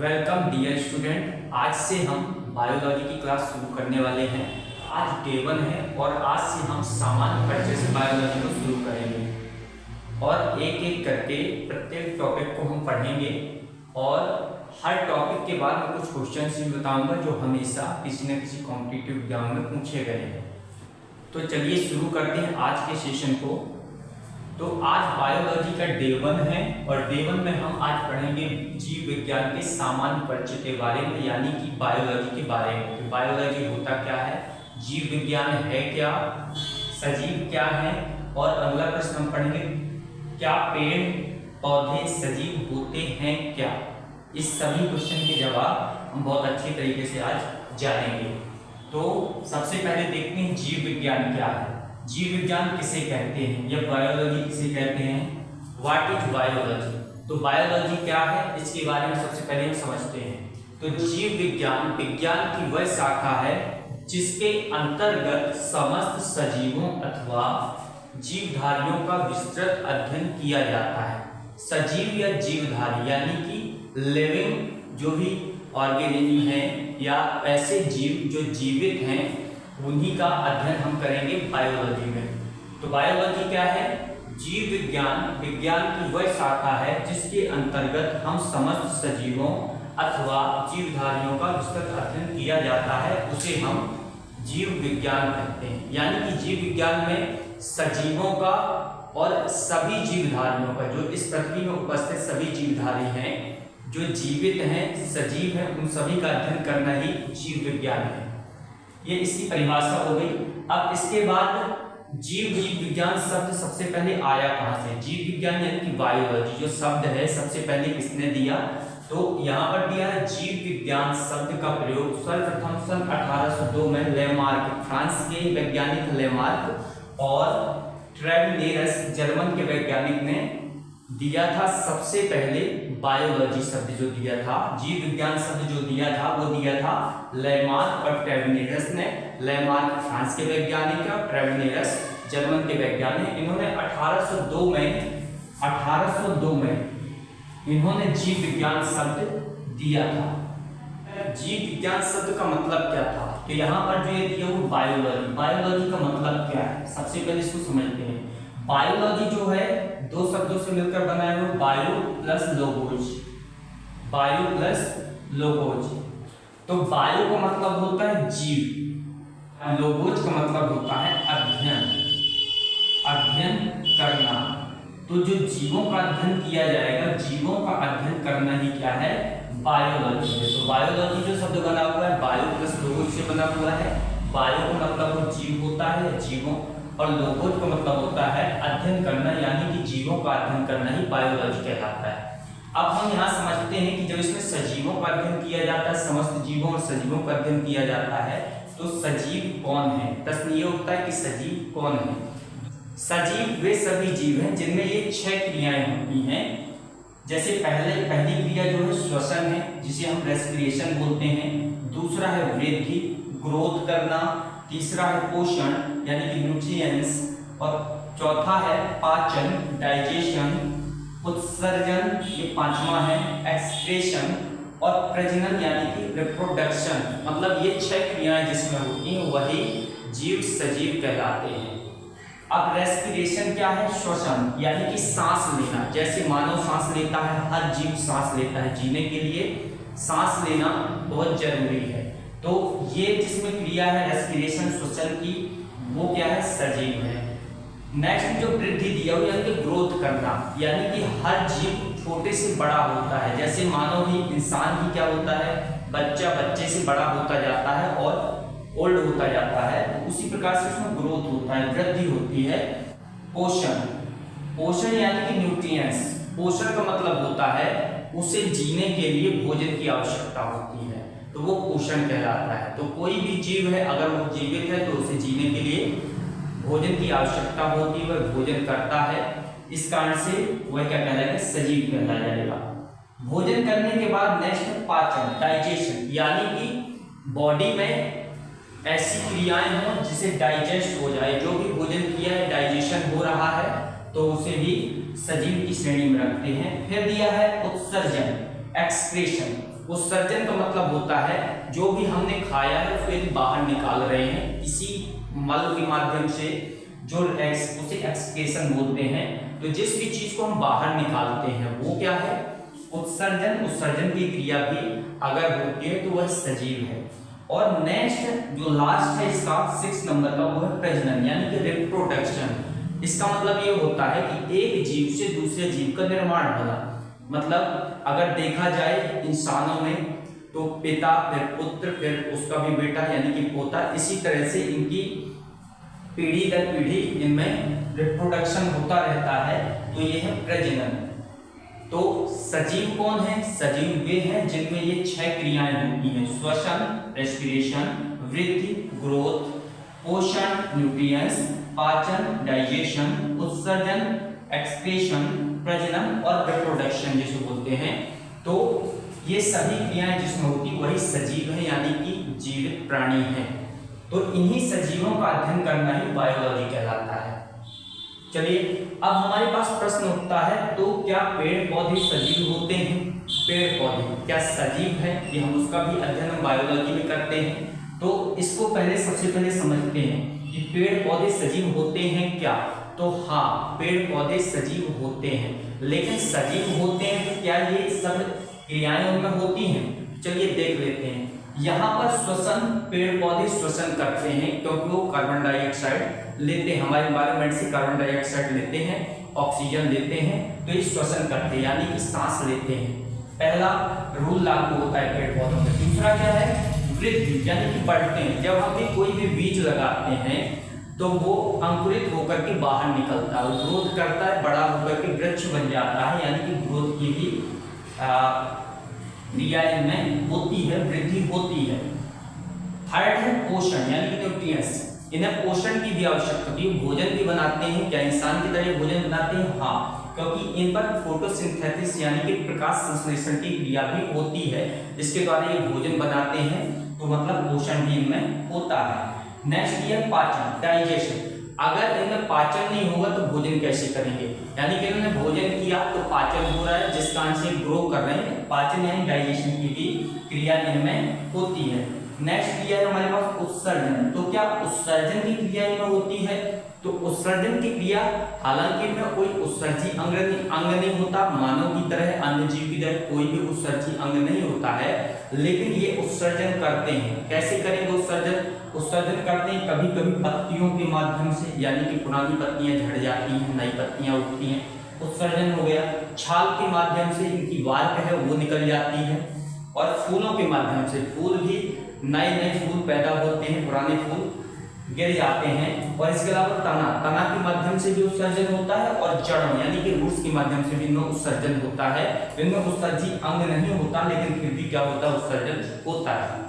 Welcome dear student. आज से हम बायोलॉजी की क्लास शुरू करने वाले हैं। आज डे 1 है और आज से हम सामान्य परिचय से बायोलॉजी को शुरू करेंगे और एक एक करके प्रत्येक टॉपिक को हम पढ़ेंगे और हर टॉपिक के बाद मैं कुछ क्वेश्चंस भी बताऊंगा जो हमेशा किसी न किसी कॉम्पिटिटिव एग्जाम में पूछे गए हैं। तो चलिए शुरू करते हैं आज के सेशन को। तो आज बायोलॉजी का डे 1 है और डे 1 में हम आज पढ़ेंगे जीव विज्ञान के सामान्य परिचय के बारे में, यानी कि बायोलॉजी के बारे में कि बायोलॉजी होता क्या है, जीव विज्ञान है क्या, सजीव क्या है। और अगला प्रश्न हम पढ़ेंगे क्या पेड़ पौधे सजीव होते हैं क्या। इस सभी क्वेश्चन के जवाब हम बहुत अच्छे तरीके से आज जानेंगे। तो सबसे पहले देखते हैं जीव विज्ञान क्या है, जीव विज्ञान किसे कहते हैं या बायोलॉजी किसे कहते हैं। What is biology. तो बायोलॉजी क्या है इसके बारे में सबसे पहले हम समझते हैं। तो जीव विज्ञान विज्ञान की वह शाखा है जिसके अंतर्गत समस्त सजीवों अथवा जीवधारियों का विस्तृत अध्ययन किया जाता है। सजीव या जीवधारी यानी कि लिविंग जो भी ऑर्गेनिज्म है या ऐसे जीव जो जीवित हैं उन्हीं का अध्ययन हम करेंगे बायोलॉजी में। तो बायोलॉजी क्या है, जीव विज्ञान विज्ञान की वह शाखा है जिसके अंतर्गत हम समस्त सजीवों अथवा जीवधारियों का विस्तृत अध्ययन किया जाता है, उसे हम जीव विज्ञान कहते हैं। यानी कि जीव विज्ञान में सजीवों का और सभी जीवधारियों का, जो इस पृथ्वी में उपस्थित सभी जीवधारी हैं जो जीवित हैं सजीव हैं, उन सभी का अध्ययन करना ही जीव विज्ञान है। ये इसकी परिभाषा हो गई। अब इसके बाद जीव विज्ञान शब्द सबसे पहले आया कहाँ से। जीव विज्ञान यानी कि बायोलॉजी जो शब्द है सबसे पहले किसने दिया, तो यहाँ पर दिया है जीव विज्ञान शब्द का प्रयोग सर्वप्रथम सन 1802 में लेमार्क, फ्रांस के वैज्ञानिक लेमार्क और ट्रेविनेरस जर्मन के वैज्ञानिक ने दिया था। सबसे पहले बायोलॉजी शब्द जो दिया था, जीव विज्ञान शब्द जो दिया था वो दिया था लेमार्क और ट्रेविनेरस ने। लेमार्क फ्रांस के वैज्ञानिक है और ट्रेविनेरस जर्मन के वैज्ञानिक। इन्होंने 1802 में इन्होंने जीव विज्ञान शब्द दिया था। जीव विज्ञान शब्द का मतलब क्या था, तो यहाँ पर जो ये दिया वो बायोलॉजी। बायोलॉजी का मतलब क्या है सबसे पहले इसको समझते हैं। बायोलॉजी जो है दो शब्दों से मिलकर बनाया हुआ, bio plus logos, bio plus logos. तो बायो का मतलब होता है जीव, लोगोज का मतलब होता है अध्ययन, अध्ययन करना। तो जो जीवों का अध्ययन किया जाएगा, जीवों का अध्ययन करना ही क्या है, बायोलॉजी है। तो बायोलॉजी जो शब्द बना हुआ है बायो प्लस लोगोज से बना हुआ है। बायो का मतलब जीव होता है, जीवों, और लोगोज का मतलब होता है अध्ययन करना, यानी कि जीवों का अध्ययन करना ही बायोलॉजी कहलाता है। अब हम यहाँ समझते हैं कि जब इसमें सजीवों का अध्ययन किया जाता है, समस्त जीवों और सजीवों का अध्ययन किया जाता है, तो सजीव कौन है। प्रश्न ये उठता है कि सजीव कौन है। सजीव वे सभी जीव हैं जिनमें ये 6 क्रियाएं होती हैं। जैसे पहली क्रिया जो है श्वसन है, जिसे हम रेस्पिरेशन बोलते हैं। दूसरा है वृद्धि, ग्रोथ करना। तीसरा है पोषण यानी कि न्यूट्रिएंट्स, और चौथा है पाचन, डाइजेशन। उत्सर्जन ये पांचवा है, एक्सक्रेशन, और प्रजनन यानी कि रिप्रोडक्शन। मतलब ये 6 क्रियाएं जिसमें होती हैं वही जीव सजीव कहलाते हैं। अब रेस्पिरेशन क्या है, श्वसन यानी कि सांस लेना। जैसे मानव सांस लेता है, हर जीव सांस लेता है, जीने के लिए सांस लेना बहुत जरूरी है। तो ये जिसमें क्रिया है रेस्पिरेशन श्वसन की, वो क्या है, सजीव है। नेक्स्ट जो वृद्धि दिया हुआ यानी कि ग्रोथ करना, यानी कि हर जीव छोटे से बड़ा होता है। जैसे मानव ही, इंसान ही क्या होता है, बच्चा बच्चे से बड़ा होता जाता है और ओल्ड होता जाता है, तो उसी प्रकार से उसमें ग्रोथ होता है, वृद्धि होती है। पोषण, पोषण यानी कि न्यूट्रिएंट्स। पोषण का मतलब होता है उसे जीने के लिए भोजन की आवश्यकता होती है, तो वो पोषण कहलाता है। तो कोई भी जीव है अगर वो जीवित है तो उसे जीने के लिए भोजन की आवश्यकता होती है, वह भोजन करता है। इस कारण से वह क्या कहलाएगा, सजीव कहलाया जाएगा। भोजन करने के बाद नेक्स्ट पाचन, डाइजेशन, यानी कि बॉडी में ऐसी क्रियाएं हों जिसे डाइजेस्ट हो जाए। जो भी भोजन किया है डाइजेशन हो रहा है तो उसे भी सजीव की श्रेणी में रखते हैं। फिर दिया है उत्सर्जन, एक्सक्रीशन, उत्सर्जन का मतलब होता है जो भी हमने खाया है उसको यदि बाहर निकाल रहे हैं किसी मल के माध्यम से, जो उसे एक्सक्रीशन बोलते हैं। तो जिस भी चीज को हम बाहर निकालते हैं वो क्या है, उत्सर्जन। उत्सर्जन की क्रिया भी अगर होती है तो वह सजीव है। और नेक्स्ट जो लास्ट है इसका 6 नंबर का, वो है प्रजनन यानी कि रिप्रोडक्शन। इसका मतलब ये होता है कि एक जीव से दूसरे जीव का निर्माण होना। मतलब अगर देखा जाए इंसानों में तो पिता फिर पुत्र फिर उसका भी बेटा यानी कि पोता, इसी तरह से इनकी पीढ़ी दर पीढ़ी इनमें रिप्रोडक्शन होता रहता है। तो ये है प्रजनन। तो सजीव कौन है, सजीव वे हैं जिनमें ये 6 क्रियाएं होती हैं, श्वसन रेस्पिरेशन, वृद्धि ग्रोथ, पोषण न्यूट्रिएंट्स, पाचन डाइजेशन, उत्सर्जन एक्सक्रीशन, प्रजनन और रिप्रोडक्शन जिसे बोलते हैं। तो ये सभी क्रियाएं जिसमें होती वही सजीव है यानी कि जीवित प्राणी है। तो इन्हीं सजीवों का अध्ययन करना ही बायोलॉजी कहलाता है। चलिए अब हमारे पास प्रश्न उठता है, तो क्या पेड़ पौधे सजीव होते हैं? पेड़ पौधे क्या सजीव है? ये हम उसका भी अध्ययन हम बायोलॉजी में करते हैं। तो इसको पहले सबसे पहले समझते हैं कि पेड़ पौधे सजीव होते हैं क्या। तो हाँ, पेड़ पौधे सजीव होते हैं, लेकिन सजीव होते हैं तो क्या ये सब क्रियाएं उनमें होती हैं? चलिए देख लेते हैं। यहाँ पर श्वसन, पेड़ पौधे श्वसन करते हैं क्योंकि वो कार्बन डाइऑक्साइड लेते हैं, हमारे एनवायरनमेंट से कार्बन डाइऑक्साइड लेते हैं, ऑक्सीजन लेते हैं, तो ये श्वसन करते हैं यानी कि सांस लेते हैं। पहला रूल लागू होता है पेड़ पौधों में। दूसरा क्या है, वृद्धि यानी कि बढ़ते हैं। जब हम भी कोई भी बीज लगाते हैं तो वो अंकुरित होकर के बाहर निकलता है, ग्रोथ करता है, बड़ा होकर के वृक्ष बन जाता है, यानी कि ग्रोथ की भी क्रिया इनमें होती है, वृद्धि होती है। थर्ड है पोषण यानी कि न्यूट्रिएंट्स। इन्हें पोषण की भी आवश्यकता होती है। भोजन भी बनाते हैं, क्या इंसान की तरह भोजन बनाते हैं? हाँ, क्योंकि इन पर फोटोसिंथेसिस यानी कि प्रकाश संश्लेषण की क्रिया भी होती है, जिसके द्वारा ये भोजन बनाते हैं। तो मतलब पोषण भी इनमें होता है। नेक्स्ट ये पाचन डाइजेशन। अगर इनमें पाचन नहीं होगा तो भोजन कैसे करेंगे? यानी कि इन्होंने भोजन किया तो पाचन हो रहा है, जिस कारण से ग्रो कर रहे हैं। पाचन यानी डाइजेशन की भी क्रिया इनमें होती है। नेक्स्ट क्रिया है हमारे पास उत्सर्जन। तो क्या उत्सर्जन की क्रिया इनमें होती है? तो उत्सर्जन की क्रिया, हालांकि इनमें कोई उत्सर्जी अंग नहीं होता, मानव की तरह अन्य जीव की तरह कोई भी उत्सर्जी अंग नहीं होता है, लेकिन ये उत्सर्जन करते हैं। कैसे करेंगे उत्सर्जन? उत्सर्जन करते हैं कभी कभी पत्तियों के माध्यम से, यानी कि पुरानी पत्तियां झड़ जाती हैं, नई पत्तियां उगती हैं, उत्सर्जन हो गया। छाल के माध्यम से इनकी वार्क है वो निकल जाती है, और फूलों के माध्यम से फूल भी नए फूल पैदा होते हैं, पुराने फूल गिर जाते हैं। और इसके अलावा तना के माध्यम से भी उत्सर्जन होता है, और जड़ों यानी कि रूट्स के माध्यम से भी इनमें उत्सर्जन होता है। इनमें उत्सर्जी अंग नहीं होता, लेकिन फिर भी क्या होता है, उत्सर्जन होता है।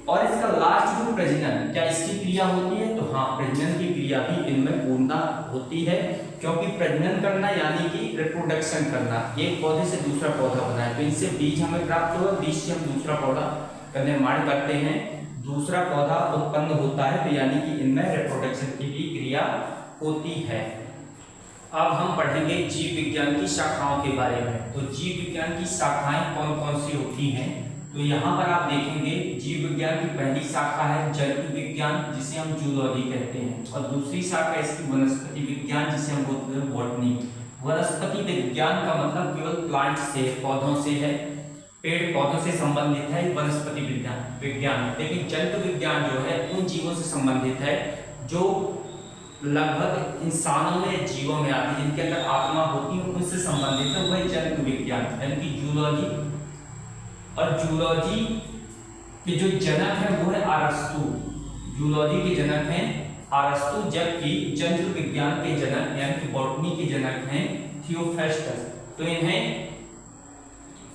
और इसका लास्ट जो प्रजनन, क्या इसकी क्रिया होती है? तो हाँ, प्रजनन की क्रिया भी इनमें पूर्णतः होती है, क्योंकि प्रजनन करना यानी कि रिप्रोडक्शन करना, एक पौधे से दूसरा पौधा बनाए, तो इनसे बीज हमें प्राप्त हुआ, बीज से हम दूसरा पौधा का निर्माण करते हैं, दूसरा पौधा उत्पन्न होता है, तो यानी कि इनमें रिप्रोडक्शन की भी क्रिया होती है। अब हम पढ़ेंगे जीव विज्ञान की शाखाओं के बारे में। तो जीव विज्ञान की शाखाएं कौन कौन सी होती हैं? तो यहाँ पर आप देखेंगे जीव विज्ञान की पहली शाखा है जंतु विज्ञान, जिसे हम जूलॉजी कहते हैं, और दूसरी शाखा इसकी वनस्पति विज्ञान, जिसे हम बोलते हैं बॉटनी। वनस्पति विज्ञान का मतलब केवल प्लांट से, पौधों से है, पेड़ पौधों से संबंधित है वनस्पति विज्ञान। लेकिन जंतु विज्ञान जो है उन जीवों से संबंधित है जो लगभग इंसानों में, जीवों में आते हैं, जिनके अंदर आत्मा होती है, उनसे संबंधित है वही जंतु विज्ञान यानी कि जूलॉजी। और जूलॉजी के जो जनक है वो है अरस्तु। जूलॉजी के जनक हैं अरस्तु, जबकि जंतु विज्ञान के जनक यानी कि बॉटनी के जनक हैं थियोफ्रास्टस। तो इन्हें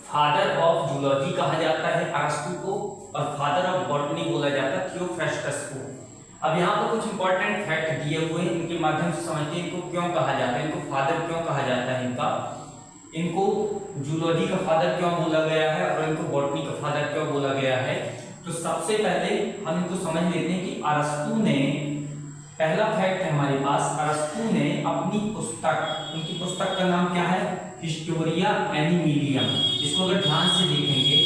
फादर ऑफ जूलॉजी कहा जाता है अरस्तु को, और फादर ऑफ बॉटनी बोला जाता है थियोफ्रास्टस को। अब यहाँ पर कुछ इंपॉर्टेंट फैक्ट दिए हुए हैं, इनके माध्यम से समझते हैं इनको क्यों कहा जाता है, इनको फादर क्यों कहा जाता है, इनको जूलॉजी का फादर क्यों बोला गया है और इनको बॉटनी का फादर क्यों बोला गया है। तो सबसे पहले हम इनको समझ लेते हैं कि अरस्तु ने, पहला फैक्ट है हमारे पास, अरस्तु ने अपनी पुस्तक, उनकी पुस्तक का नाम क्या है, हिस्टोरिया एनिमिलियम। इसको अगर ध्यान से देखेंगे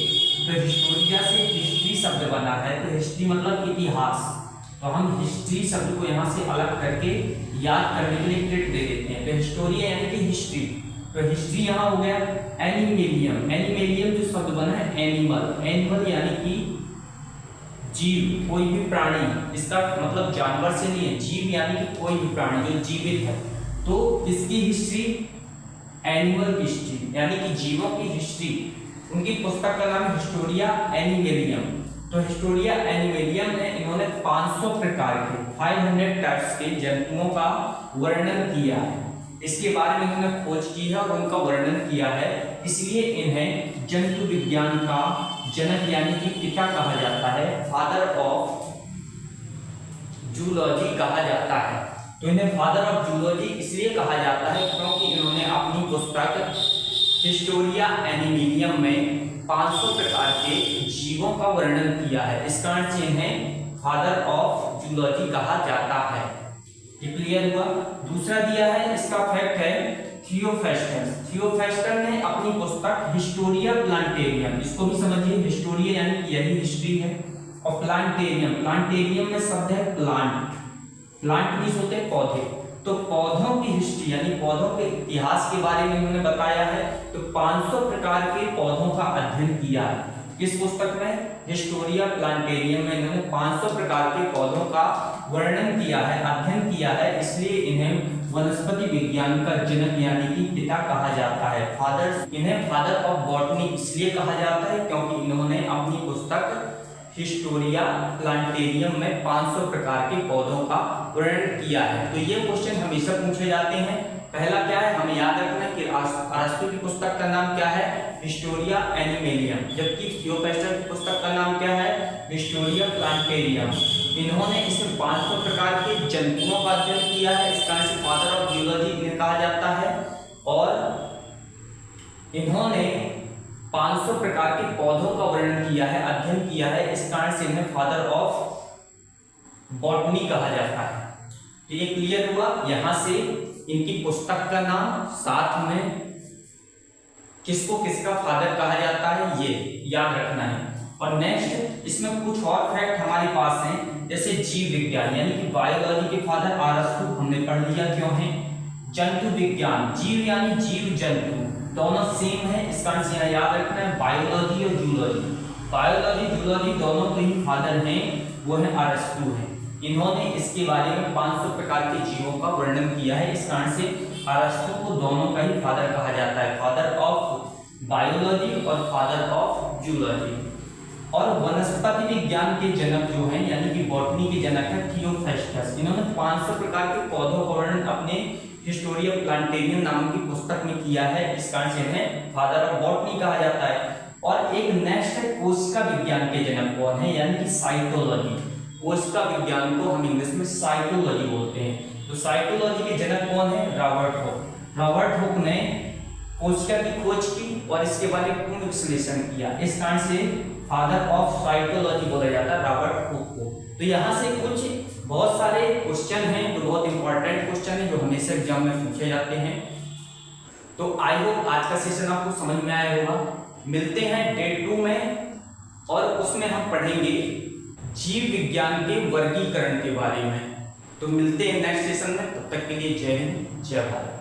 तो हिस्टोरिया से हिस्ट्री शब्द बना है, तो हिस्ट्री मतलब इतिहास। तो हम हिस्ट्री शब्द को यहाँ से अलग करके याद करने के लिए क्रेडिट दे देते हैं। तो हिस्टोरिया यानी कि हिस्ट्री, तो हिस्ट्री यहाँ हो गया। एनिमेलियम, एनिमेलियम जो शब्द बना है एनिमल, एनिमल यानी कि जीव, कोई भी प्राणी, इसका मतलब जानवर से नहीं है, जीव यानी कि कोई भी प्राणी जो जीवित है। तो इसकी हिस्ट्री एनिमल हिस्ट्री यानी कि जीवों की हिस्ट्री। उनकी पुस्तक का नाम है हिस्टोरिया एनिमेलियम। तो हिस्टोरिया एनिमेलियम में इन्होंने 500 प्रकार के 500 टाइप्स के जंतुओं का वर्णन किया है। इसके बारे में इन्होंने खोज की है और उनका वर्णन किया है, इसलिए इन्हें जंतु विज्ञान का जनक यानी कि पिता कहा जाता है, फादर ऑफ जूलॉजी कहा जाता है। तो इन्हें फादर ऑफ जूलॉजी इसलिए कहा जाता है क्योंकि इन्होंने अपनी पुस्तक हिस्टोरिया एनिमेलियम में 500 प्रकार के जीवों का वर्णन किया है। इस कारण से इन्हें फादर ऑफ जूलॉजी कहा जाता है। ये क्लियर हुआ। दूसरा दिया है, इसका फैक्ट है थियोफेस्टस। थियोफेस्टस ने अपनी पुस्तक हिस्टोरिया प्लांटेरियम, इसको भी समझिए, हिस्टोरिया यानी कि यही हिस्ट्री है, और प्लांटेरियम, प्लांटेरियम में शब्द है प्लांट, प्लांट मींस होते हैं पौधे। तो पौधों की हिस्ट्री यानी पौधों के इतिहास के बारे में इन्होंने बताया है। तो 500 प्रकार के पौधों का अध्ययन किया है। किस पुस्तक में? हिस्टोरिया प्लांटेरियम में इन्होंने 500 प्रकार के पौधों का वर्णन किया है, अध्ययन किया है, इसलिए इन्हें वनस्पति विज्ञान का जनक यानी कि पिता कहा जाता है, फादर। इन्हें फादर ऑफ बॉटनी इसलिए कहा जाता है क्योंकि इन्होंने अपनी पुस्तक हिस्टोरिया प्लांटेरियम में 500 प्रकार के पौधों का वर्णन किया है। तो ये क्वेश्चन हमेशा पूछे जाते हैं। पहला क्या है, हमें याद रखना है कि अरस्तु की पुस्तक का नाम क्या है? हिस्टोरिया एनिमेलियम, जबकि थियोफेस्टस की पुस्तक का नाम क्या है? Historia plantarum. इन्होंने इसमें 500 प्रकार के जंतुओं का अध्ययन किया है, इस कारण से फादर ऑफ जूलॉजी इन्हें कहा जाता है। और इन्होंने 500 प्रकार के पौधों का वर्णन किया है, अध्ययन किया है, इस कारण से इन्हें फादर ऑफ बॉटनी कहा जाता है। तो ये क्लियर हुआ। यहां से इनकी पुस्तक का नाम, साथ में किसको किसका फादर कहा जाता है, ये याद रखना है। और नेक्स्ट इसमें कुछ और फैक्ट हमारे पास हैं, जैसे जीव विज्ञान यानी कि बायोलॉजी के फादर अरस्तु हमने पढ़ लिया क्यों है। जंतु विज्ञान, जीव यानी जीव जंतु दोनों सेम है, इस कारण से यहाँ याद रखना है बायोलॉजी और जूलॉजी। बायोलॉजी जूलॉजी दोनों के ही फादर हैं, वो है अरस्तु है। इन्होंने इसके बारे में 500 प्रकार के जीवों का वर्णन किया है, इस कारण से अरस्तु को दोनों का ही फादर कहा जाता है, फादर ऑफ बायोलॉजी और फादर ऑफ जूलॉजी। और वनस्पति विज्ञान के जनक जो हैं यानी कि बॉटनी के जनक है थियोफेस्टस। इन्होंने 500 प्रकार के पौधों का वर्णन अपने हिस्टोरिया प्लांटेरियम नाम की पुस्तक में किया है, इस कारण से इन्हें फादर ऑफ बॉटनी कहा जाता है। और एक नेक्स्ट है कोशिका विज्ञान के जनक कौन है, यानी कि साइटोलॉजी। कोशिका विज्ञान को हम इंग्लिश में साइटोलॉजी बोलते हैं। तो साइटोलॉजी के जनक कौन है? Robert Hooke. रॉबर्ट हुक ने कोशिका की खोज की और इसके बारे में पूर्ण विश्लेषण किया, इस कारण से फादर ऑफ साइटोलॉजी बोला जाता है रॉबर्ट हुक को। तो यहाँ से कुछ बहुत सारे क्वेश्चन हैं जो बहुत इंपॉर्टेंट क्वेश्चन हैं, जो हमेशा एग्जाम में पूछे जाते हैं। तो आई होप आज का सेशन आपको समझ में आया होगा। मिलते हैं डे 2 में, और उसमें हम पढ़ेंगे जीव विज्ञान के वर्गीकरण के बारे में। तो मिलते हैं नेक्स्ट सेशन में, तब तक के लिए जय हिंद, जय भारत।